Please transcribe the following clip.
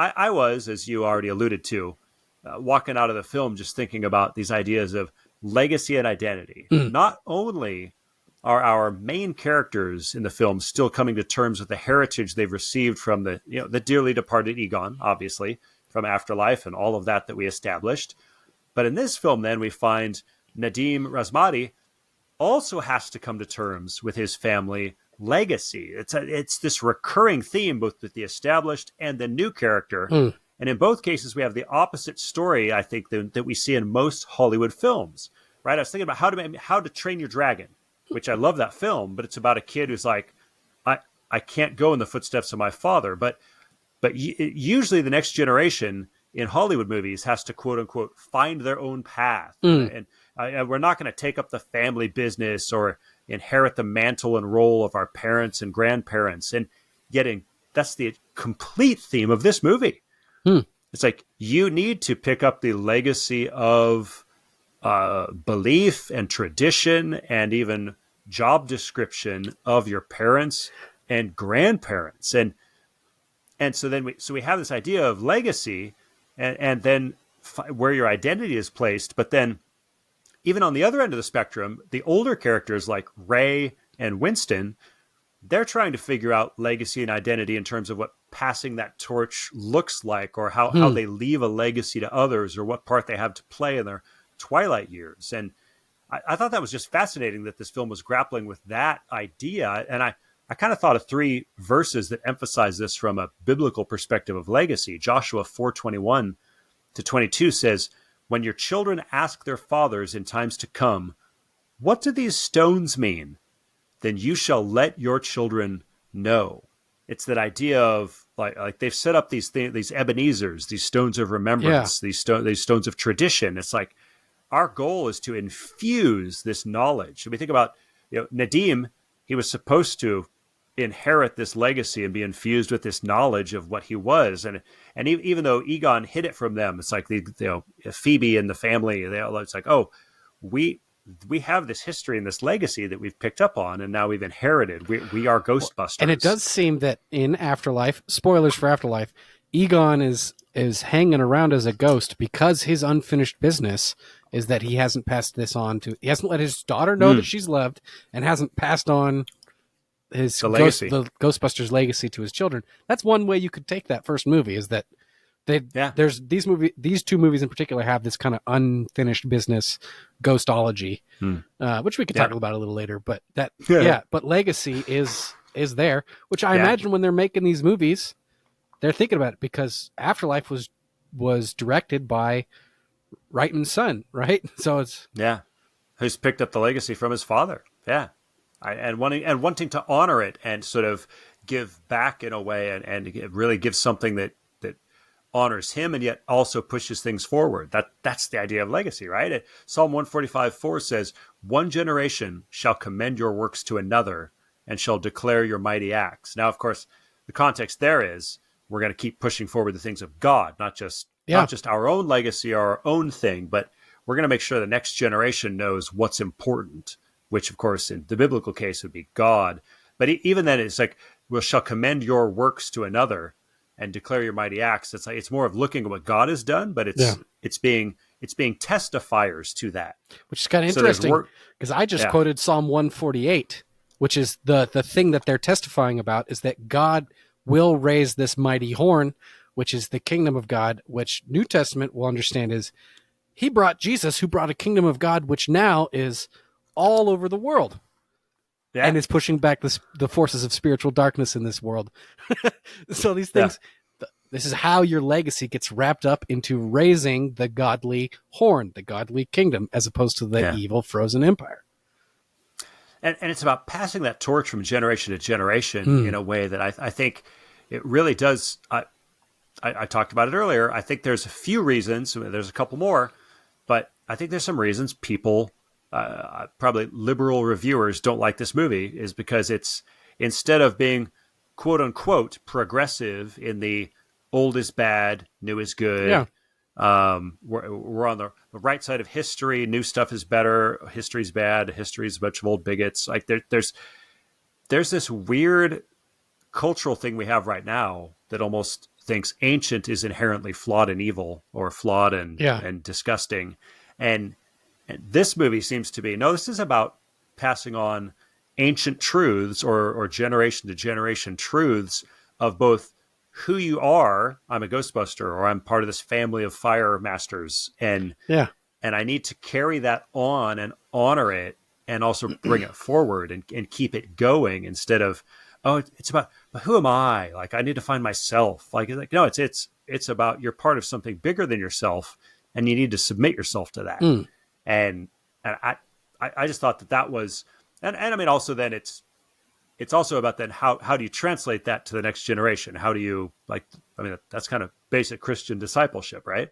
I was, as you already alluded to, walking out of the film just thinking about these ideas of legacy and identity. Mm. Not only are our main characters in the film still coming to terms with the heritage they've received from the dearly departed Egon, obviously, from Afterlife and all of that we established. But in this film, then, we find Nadim Razmati also has to come to terms with his family legacy. It's this recurring theme, both with the established and the new character. Mm. And in both cases, we have the opposite story, I think, that we see in most Hollywood films, right? I was thinking about How to Train Your Dragon, which I love that film, but it's about a kid who's like, I can't go in the footsteps of my father. But usually the next generation in Hollywood movies has to, quote unquote, find their own path. Mm. And we're not going to take up the family business or inherit the mantle and role of our parents and grandparents. And yet that's the complete theme of this movie. Mm. It's like, you need to pick up the legacy of belief and tradition and even job description of your parents and grandparents. And so then we have this idea of legacy and then where your identity is placed. But then even on the other end of the spectrum, the older characters like Ray and Winston, they're trying to figure out legacy and identity in terms of what passing that torch looks like, or how they leave a legacy to others, or what part they have to play in their twilight years. And I thought that was just fascinating that this film was grappling with that idea. And I kind of thought of 3 verses that emphasize this from a biblical perspective of legacy. Joshua 4:21-22 says, "When your children ask their fathers in times to come, 'What do these stones mean?' then you shall let your children know." It's that idea of like they've set up these Ebenezers, these stones of remembrance, these stones of tradition. It's like our goal is to infuse this knowledge. And we think about Nadim, he was supposed to inherit this legacy and be infused with this knowledge of what he was. And even though Egon hid it from them, it's like Phoebe and the family, it's like, oh, we have this history and this legacy that we've picked up on, and now we've inherited. We are Ghostbusters. And it does seem that in Afterlife, spoilers for Afterlife, Egon is hanging around as a ghost because his unfinished business is that he hasn't passed this on to. He hasn't let his daughter know that she's loved, and hasn't passed on the Ghostbusters legacy to his children. That's one way you could take that first movie, is that there's these 2 movies in particular have this kind of unfinished business ghostology, which we could talk about a little later. But but legacy is there, which I imagine when they're making these movies, they're thinking about it, because Afterlife was directed by Reitman's son, right? So it's who's picked up the legacy from his father, and wanting to honor it and sort of give back in a way, and really give something that honors him and yet also pushes things forward. That's the idea of legacy, right? Psalm 145:4 says, "One generation shall commend your works to another and shall declare your mighty acts." Now, of course, the context there is we're going to keep pushing forward the things of God, not just our own legacy or our own thing, but we're going to make sure the next generation knows what's important, which, of course, in the biblical case would be God. But even then, it's like, "We shall commend your works to another and declare your mighty acts." It's like, it's more of looking at what God has done, but it's being testifiers to that, which is kind of interesting, because I just quoted Psalm 148, which is the thing that they're testifying about, is that God will raise this mighty horn, which is the kingdom of God, which New Testament will understand is he brought Jesus, who brought a kingdom of God, which now is all over the world. And is pushing back the forces of spiritual darkness in this world. So these things, this is how your legacy gets wrapped up into raising the godly horn, the godly kingdom, as opposed to the evil frozen empire. And it's about passing that torch from generation to generation in a way that I think it really does. I talked about it earlier. I think there's a few reasons. There's a couple more, but I think there's some reasons people, probably liberal reviewers, don't like this movie, is because it's, instead of being quote unquote progressive in the old is bad, new is good. We're on the right side of history. New stuff is better. History's bad. History's a bunch of old bigots. Like there's this weird cultural thing we have right now that almost thinks ancient is inherently flawed and evil, or flawed Yeah. and disgusting. And, and this movie seems to be, no, this is about passing on ancient truths, or generation to generation truths of both who you are. I'm a Ghostbuster, or I'm part of this family of fire masters. Yeah. And I need to carry that on and honor it, and also bring it forward, and keep it going, instead of, oh, it's about, but who am I? Like, I need to find myself. Like no, it's about, you're part of something bigger than yourself, and you need to submit yourself to that. Mm. And I just thought that was, and I mean, also then it's also about then how do you translate that to the next generation? How do you, like, I mean, that's kind of basic Christian discipleship, right?